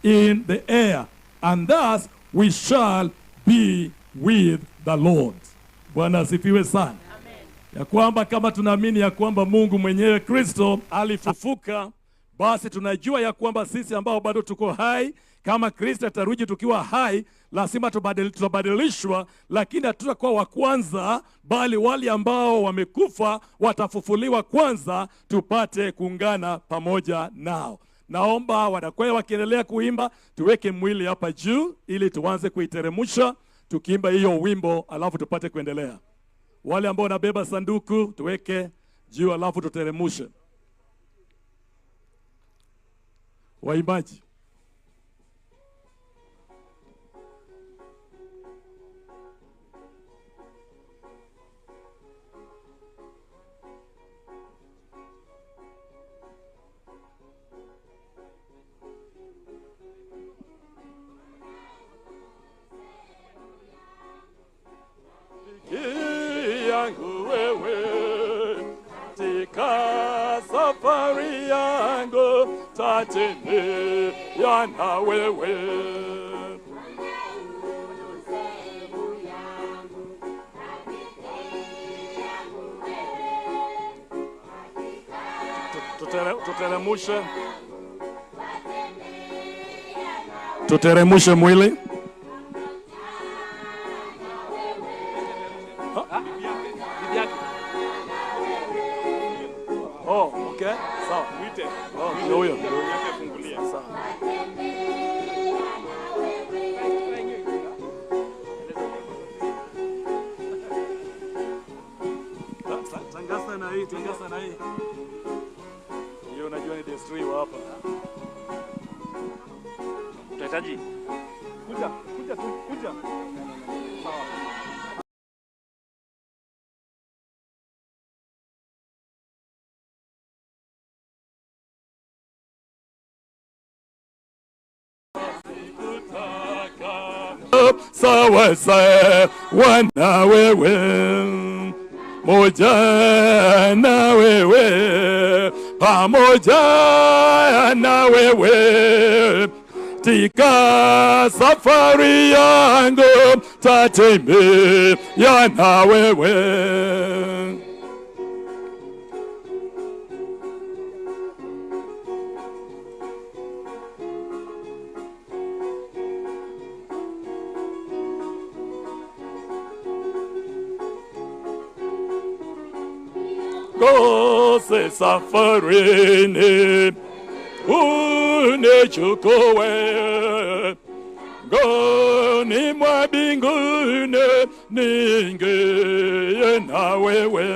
in the air, and thus we shall be with the Lord. Bwana asifiwe sana. Ya kwamba kama tunaamini ya kwamba Mungu mwenyewe Kristo alifufuka, basi tunajua ya kwamba sisi ambao bado tuko hai, kama Kristo atarudi tukiwa hai, lazima tutabadilishwa, lakini hatutakuwa wa kwanza, bali wale ambao wamekufa watafufuliwa kwanza, tupate kuungana pamoja nao. Naomba wanakwaya wakiendelea kuimba, tuweke mwili hapa juu ili tuanze kuiteremusha tukiimba hiyo wimbo, alafu tupate kuendelea. Wale ambao wanabeba sanduku tuweke juu, alafu tuteremushe. Waimbaji, yangu wewe, tika safari yangu tatembea na wewe. Tuteremushe mwili. Oh, okay. Sawa. Mwite. Oh, ndio huyo. Ndio yake fungulia. Sawa. Tangaza na hii. Hiyo unajua ni desturi wa hapa. Utahitaji? Kuja. Sawa. Sawa sawa na wewe, moja na wewe, pamoja na wewe, tika safari yangu tatembea na wewe. Gose safarini unichukue, ngoni mwa mbinguni niingie na wewe.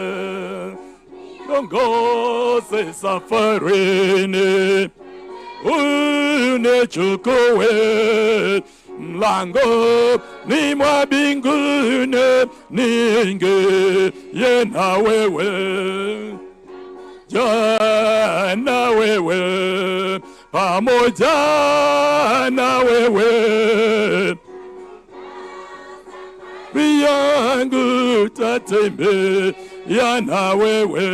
Gose safarini unichukue, mlango ni mwa mbinguni niingie na wewe. Jana wewe, pamoja na wewe, yangu tatembea na wewe.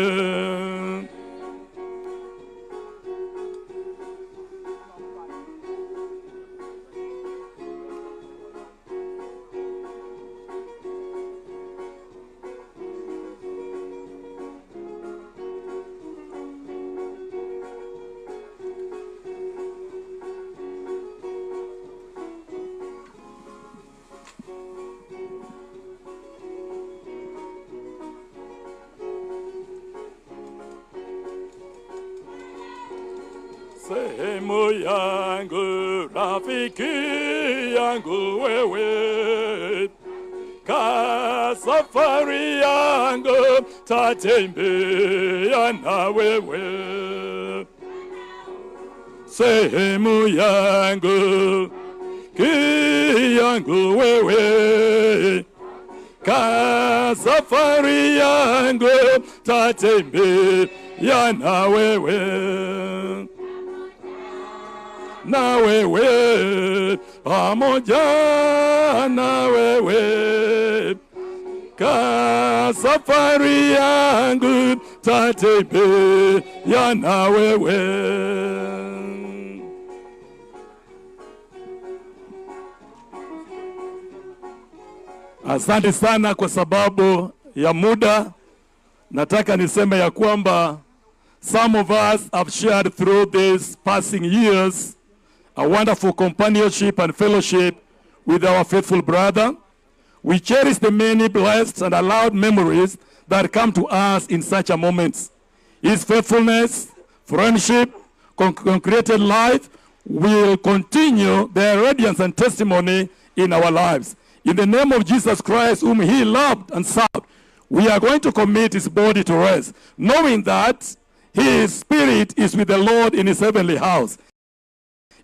Sehemu yangu, rafiki yangu wewe, ka safari yangu tatembea na wewe. Sehemu yangu, ki yangu wewe, ka safari yangu tatembea na wewe. Na wewe, pamoja na wewe, ka safari yangu tatembea na wewe. Asante sana kwa sababu ya muda. Nataka niseme ya kwamba some of us have shared through these passing years a wonderful companionship and fellowship with our faithful brother. We cherish the many blessed and allowed memories that come to us in such a moment. His faithfulness, friendship, concreted life will continue their radiance and testimony in our lives. In the name of Jesus Christ, whom he loved and served, we are going to commit his body to rest, knowing that his spirit is with the Lord in his heavenly house.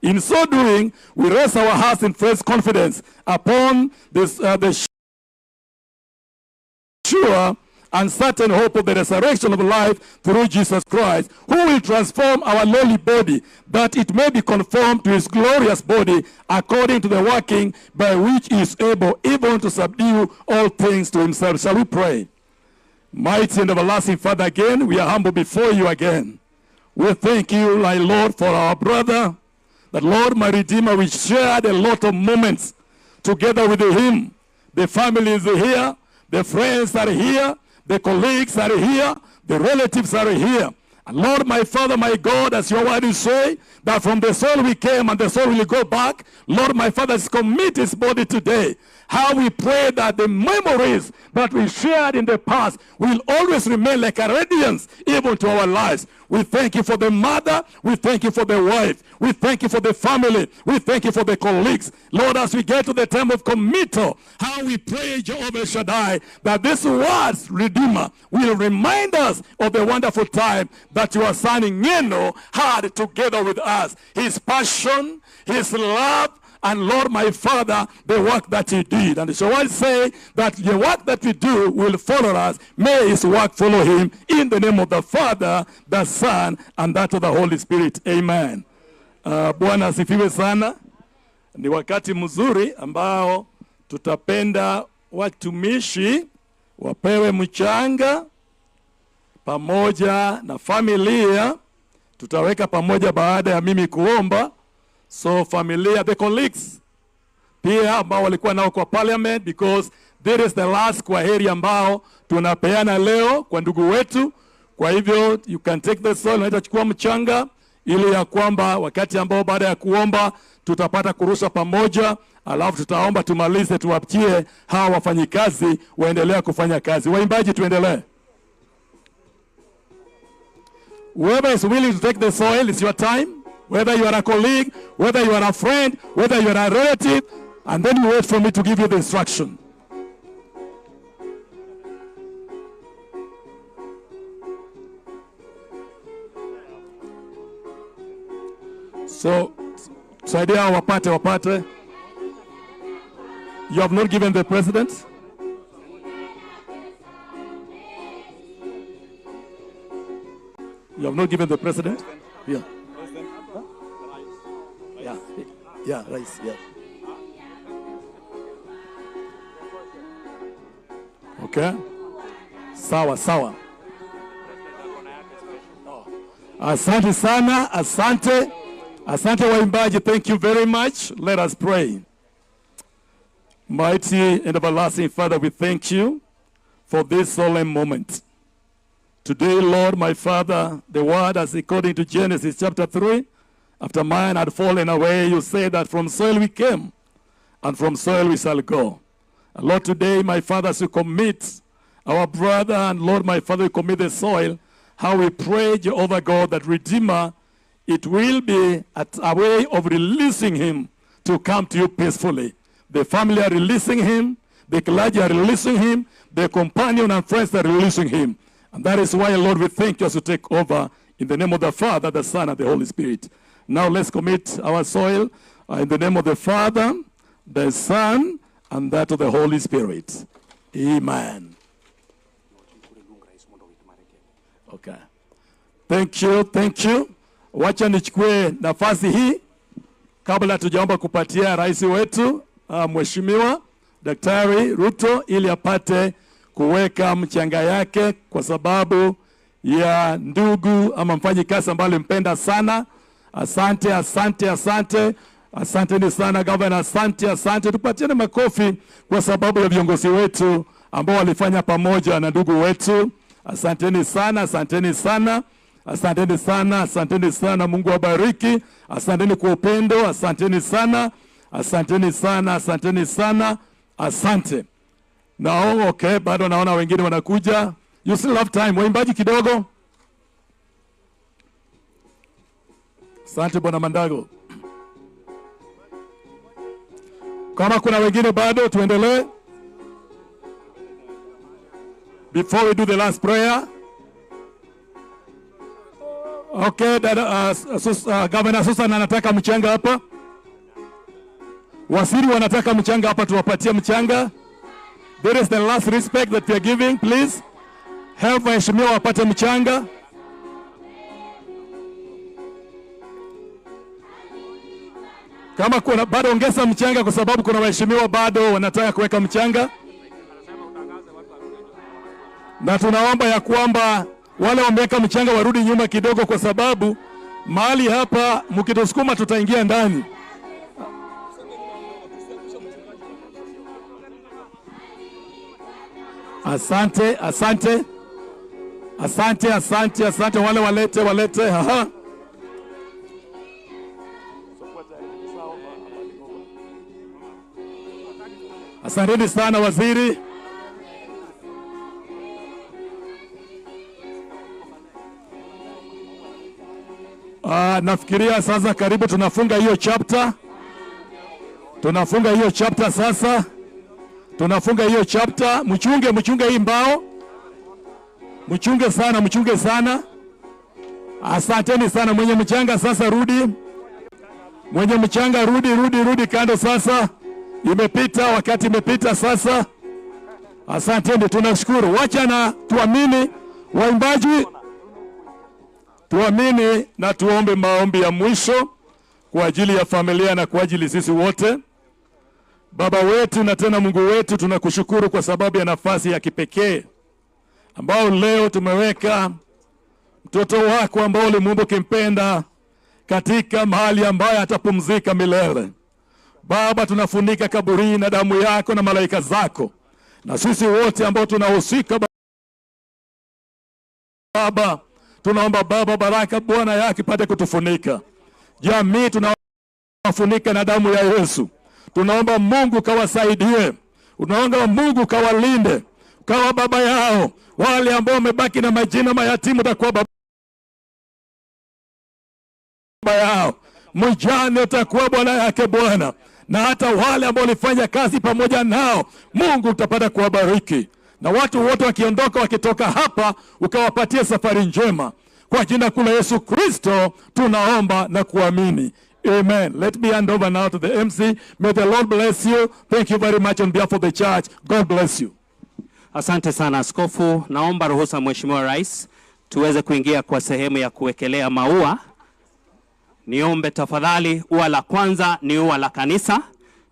In so doing, we rest our hearts in fresh confidence upon this, the sure and certain hope of the resurrection of life through Jesus Christ, who will transform our lowly body, that it may be conformed to his glorious body, according to the working by which he is able even to subdue all things to himself. Shall we pray? Mighty and everlasting Father, again, we are humble before you again. We thank you, my Lord, for our brother, that Lord, my Redeemer, we shared a lot of moments together with him. The family is here, the friends are here, the colleagues are here, the relatives are here. And Lord, my Father, my God, as your word is say, that from the soul we came and the soul will go back. Lord, my Father, commit his body today. How we pray that the memories that we shared in the past will always remain like a radiance even to our lives. We thank you for the mother. We thank you for the wife. We thank you for the family. We thank you for the colleagues. Lord, as we get to the time of committal, how we pray, Jehovah Shaddai, that this words, Redeemer, will remind us of the wonderful time that your son Ngeno had together with us. His passion, his love, and Lord, my Father, the work that he did. And so I say that the work that we do will follow us. May his work follow him in the name of the Father, the Son, and that of the Holy Spirit. Amen. Bwana asifiwe sana. Ni wakati mzuri ambao tutapenda watumishi wapewe mchanga pamoja na familia. Tutaweka pamoja baada ya mimi kuomba. So familia, the colleagues pia ambao walikuwa nao kwa parliament, because there is the last kwaheri ambao tunapeana leo kwa ndugu wetu. Kwa hivyo you can take the soil, unaita chukua mchanga, ili ya kwamba wakati ambao baada ya kuomba tutapata kurusha pamoja, alafu tutaomba tumalize, tuwaptie hawa wafanyikazi waendelea kufanya kazi. Waimbaji tuendelee. Whoever is willing to take the soil, it's your time. Whether you are a colleague, whether you are a friend, whether you are a relative, and then you wait for me to give you the instruction. So, saidia wapate. You have not given the president? You have not given the president? Yeah. Yeah, rice, yeah. Okay. Sawa. Asante sana, asante waimbaji, thank you very much. Let us pray. Mighty and everlasting Father, we thank you for this solemn moment. Today, Lord, my Father, the word as according to Genesis chapter 3, after man had fallen away, you say that from soil we came, and from soil we shall go. And Lord, today, my Father, as you commit our brother, and Lord, my Father, you commit the soil, how we pray, Jehovah God, that Redeemer, it will be a way of releasing him to come to you peacefully. The family are releasing him, the clergy are releasing him, the companion and friends are releasing him. And that is why, Lord, we thank you as you take over in the name of the Father, the Son, and the Holy Spirit. Now let's commit our soil in the name of the Father, the Son, and that of the Holy Spirit. Amen. Okay. Thank you. Wacha nichukue nafasi hii kabla tujaomba kupatia rais wetu Mheshimiwa Daktari Ruto ili apate kuweka mchanga yake kwa sababu ya ndugu ama mfanyikazi ambaye mpenda sana. Asante. Asanteni sana Governor, asante. Tupatiane makofi kwa sababu ya viongozi wetu ambao walifanya pamoja na ndugu wetu. Asanteni sana. Mungu awabariki. Asanteni kwa upendo. Asanteni sana. Asante. Now, okay, bado naona wengine wanakuja. You still have time. Waimbaji kidogo. Asante Bwana Mandago. Kama kuna wengine bado tuendelee. Before we do the last prayer. Okay, Governor Susan anataka mchanga hapa. Wasiri wanataka mchanga hapa, tuwapatie mchanga. There is the last respect that we are giving, please. Help waheshimiwa wapate mchanga. Kama kuna bado ongeza mchanga kwa sababu kuna waheshimiwa bado wanataka kuweka mchanga. Na tunaomba ya kwamba wale wameweka mchanga warudi nyuma kidogo kwa sababu mahali hapa mkitusukuma tutaingia ndani. Asante wale walete. Aha. Asanteni sana waziri. Nafikiria sasa karibu tunafunga hiyo chapter. Sasa. Tunafunga hiyo chapter. Mchunge hii mbao. Mchunge sana. Asanteni sana. Mwenye mchanga sasa rudi. Rudi kando sasa. Wakati imepita sasa. Asanteni, tunashukuru. Wacha na tuamini waimbaji. Tuamini na tuombe maombi ya mwisho kwa ajili ya familia na kwa ajili sisi wote. Baba wetu na tena Mungu wetu, tunakushukuru kwa sababu ya nafasi ya kipekee ambao leo tumeweka mtoto wako ambao ulimuumba ukimpenda katika mahali ambayo atapumzika milele. Baba, tunafunika kaburi na damu yako na malaika zako, na sisi wote ambao tunahusika Baba, tunaomba Baba baraka Bwana yake ipate kutufunika. Jamii tunafunika na damu ya Yesu. Tunaomba Mungu kawasaidie. Tunaomba Mungu kawalinde. Kawa baba yao. Wale ambao wamebaki na majina mayatimu utakuwa baba yao. Mjane utakuwa bwana yake Bwana. Na hata wale ambao walifanya kazi pamoja nao, Mungu utapata kuwabariki. Na watu wote wakiondoka wakitoka hapa ukawapatia safari njema. Kwa jina kula Yesu Kristo tunaomba na kuamini. Amen. Let me hand over now to the MC. May the Lord bless you. Thank you very much on behalf of the church. God bless you. Asante sana askofu. Naomba ruhusa Mheshimiwa Rais tuweze kuingia kwa sehemu ya kuwekelea maua. Niombe tafadhali, ua la kwanza ni ua la kanisa.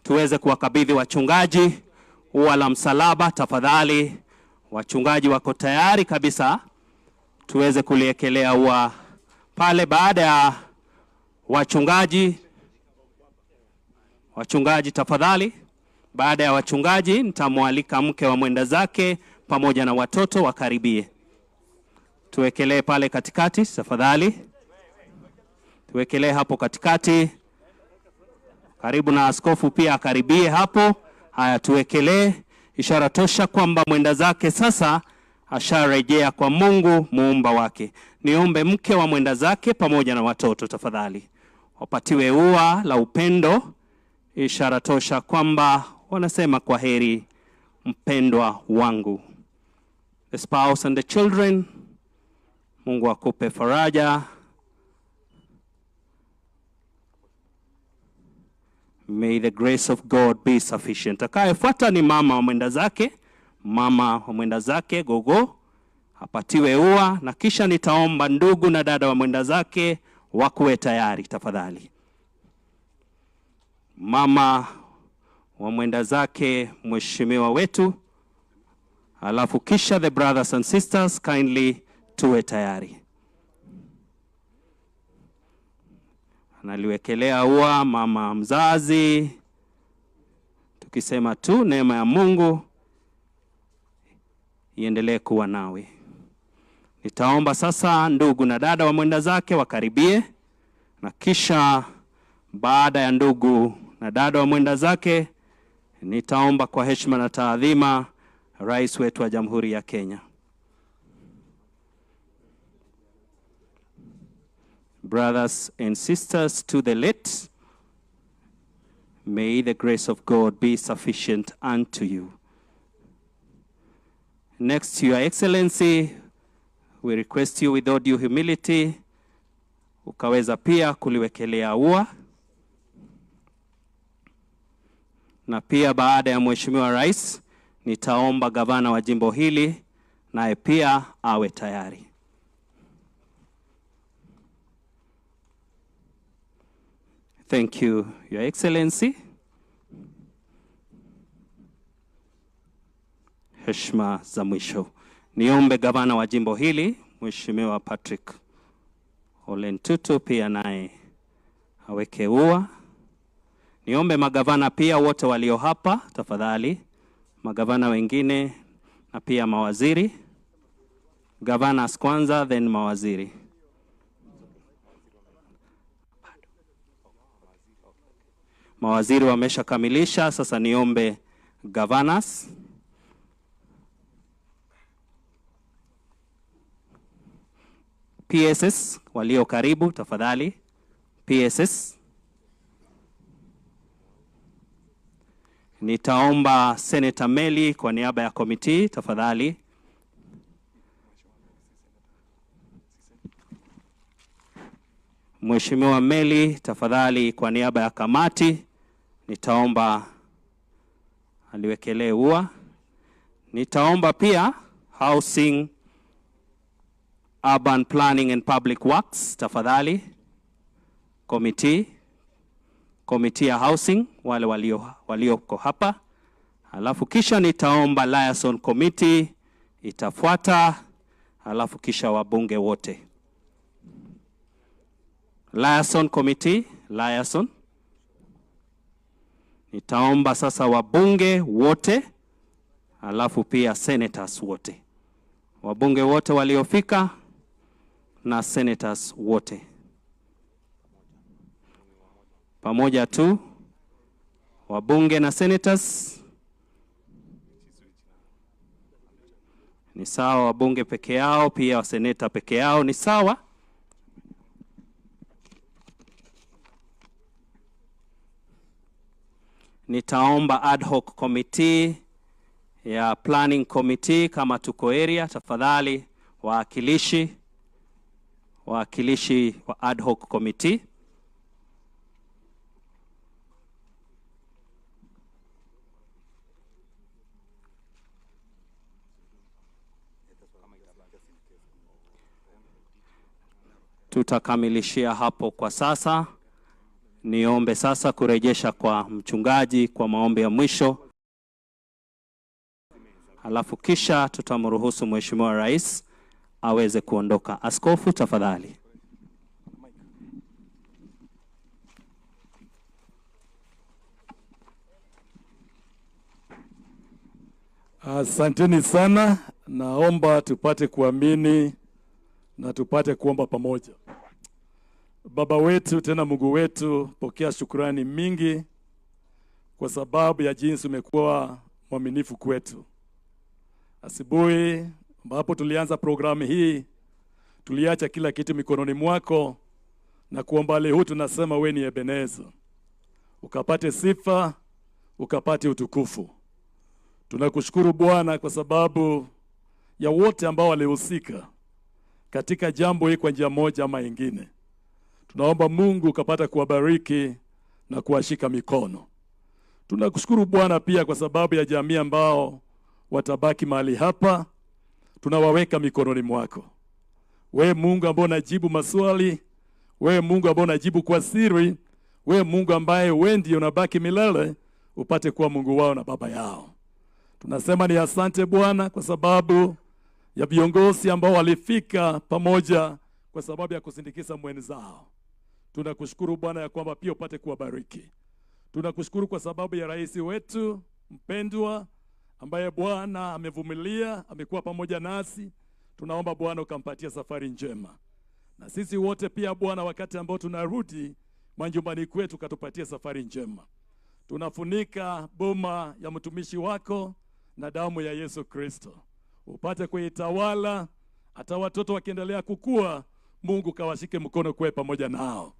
Tuweze kuwakabidhi wachungaji ua la msalaba tafadhali. Wachungaji wako tayari kabisa. Tuweze kuliekelea ua pale. Baada ya wachungaji tafadhali. Baada ya wachungaji nitamwalika mke wa mwenda zake pamoja na watoto wakaribie. Tuwekelee pale katikati tafadhali. Tuwekelee hapo katikati. Karibu na askofu pia akaribie hapo. Haya, tuwekelee, ishara tosha kwamba mwenda zake sasa asharejea kwa Mungu muumba wake. Niombe mke wa mwenda zake pamoja na watoto tafadhali wapatiwe ua la upendo, ishara tosha kwamba wanasema kwa heri mpendwa wangu. The spouse and the children, Mungu akupe faraja. May the grace of God be sufficient. Atakayefuata ni mama wa mwenda zake. Mama wa mwenda zake gogo apatiwe ua, na kisha nitaomba ndugu na dada wa mwenda zake wakuwe tayari tafadhali. Mama wa mwenda zake mheshimiwa wetu, alafu kisha the brothers and sisters kindly tuwe tayari. Naliwekelea ua mama mzazi, tukisema tu neema ya Mungu iendelee kuwa nawe. Nitaomba sasa ndugu na dada wa mwenda zake wakaribie, na kisha baada ya ndugu na dada wa mwenda zake nitaomba kwa heshima na taadhima rais wetu wa Jamhuri ya Kenya. Brothers and sisters to the late, may the grace of God be sufficient unto you. Next, Your Excellency, we request you with all due humility, ukaweza pia kuliwekelea ua. Na pia baada ya Mheshimiwa Rais, nitaomba gavana wa jimbo hili naye pia awe tayari. Thank you, Your Excellency. Heshima za mwisho. Niombe gavana wa jimbo hili, Mheshimiwa Patrick Ole Ntutu, pia naye aweke ua. Niombe magavana pia wote walio hapa, tafadhali. Magavana wengine na pia mawaziri. Governors kwanza, then mawaziri. Mawaziri wamesha kamilisha, sasa niombe governors. PSS walio karibu, tafadhali. PSS. Nitaomba Senator Meli kwa niaba ya komiti, tafadhali. Mheshimiwa Meli, tafadhali kwa niaba ya kamati, nitaomba aliwekelee ua. Nitaomba pia Housing, Urban Planning and Public Works, tafadhali. Komiti ya Housing, wale walioko hapa. Alafu kisha nitaomba Liaison Committee itafuata, alafu kisha wabunge wote. Liaison Committee, Liaison. Nitaomba sasa wabunge wote, alafu pia senators wote. Wabunge wote waliofika na senators wote. Pamoja tu, wabunge na senators. Ni sawa wabunge peke yao, pia seneta peke yao, ni sawa. Nitaomba ad hoc committee ya planning committee kama tuko area, tafadhali waakilishi wa ad hoc committee. Tutakamilishia hapo kwa sasa. Niombe sasa kurejesha kwa mchungaji kwa maombi ya mwisho. Alafu kisha tutamruhusu Mheshimiwa Rais aweze kuondoka. Askofu, tafadhali. Asanteni sana. Naomba tupate kuamini na tupate kuomba pamoja. Baba wetu tena Mungu wetu, pokea shukrani mingi kwa sababu ya jinsi umekuwa mwaminifu kwetu. Asubuhi ambapo tulianza programu hii, tuliacha kila kitu mikononi mwako na kuomba leo tunasema wewe ni Ebeneza. Ukapate sifa, ukapate utukufu. Tunakushukuru Bwana kwa sababu ya wote ambao walihusika katika jambo hili kwa njia moja ama nyingine. Tunaomba Mungu ukapata kuwabariki na kuwashika mikono. Tunakushukuru Bwana pia kwa sababu ya jamii ambao watabaki mahali hapa. Tunawaweka mikononi mwako. Wewe Mungu ambaye unajibu maswali, wewe Mungu ambaye unajibu kwa siri, wewe Mungu ambaye wewe ndiye unabaki milele, upate kuwa Mungu wao na baba yao. Tunasema ni asante Bwana kwa sababu ya viongozi ambao walifika pamoja kwa sababu ya kusindikiza mwenzao. Tunakushukuru Bwana ya kwamba pia upate kuwabariki. Tunakushukuru kwa sababu ya rais wetu mpendwa ambaye Bwana amevumilia, amekuwa pamoja nasi. Tunaomba Bwana ukampatia safari njema. Na sisi wote pia Bwana, wakati ambao tunarudi majumbani kwetu, katupatie safari njema. Tunafunika boma ya mtumishi wako na damu ya Yesu Kristo. Upate kuitawala, hata watoto wakiendelea kukua, Mungu kawashike mkono kwe pamoja nao.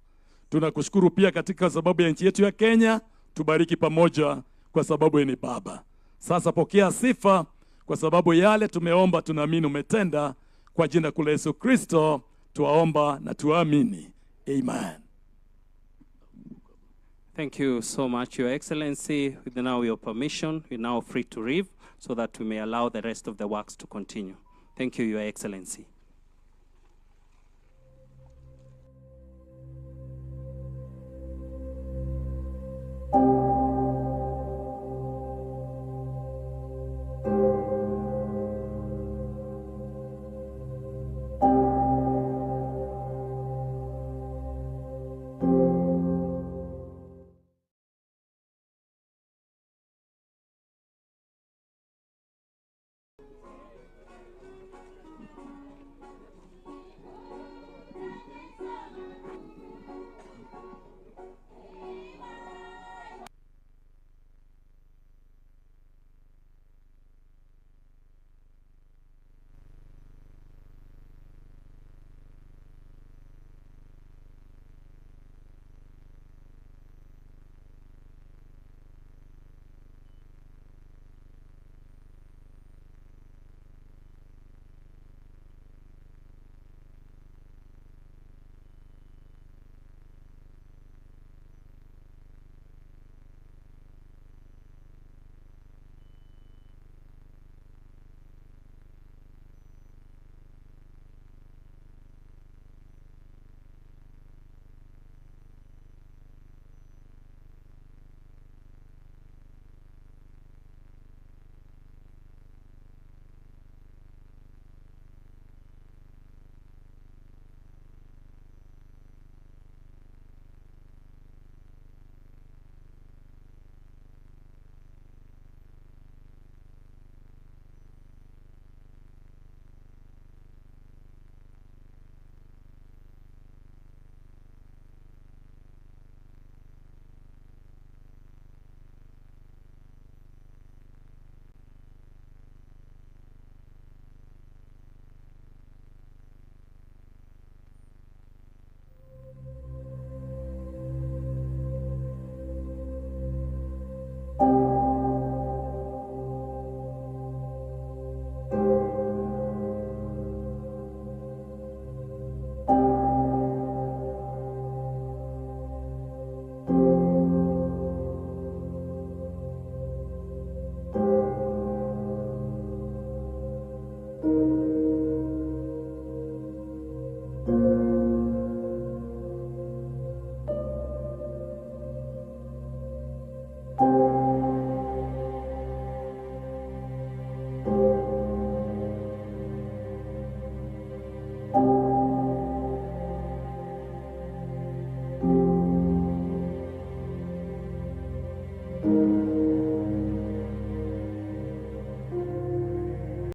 Tunakushukuru pia katika sababu ya nchi yetu ya Kenya, tubariki pamoja kwa sababu ni Baba. Sasa pokea sifa kwa sababu yale tumeomba, tunaamini umetenda. Kwa jina la Yesu Kristo tuwaomba na tuamini. Amen. Thank you so much, Your Excellency. With now your permission, we're now free to leave so that we may allow the rest of the works to continue. Thank you, Your Excellency.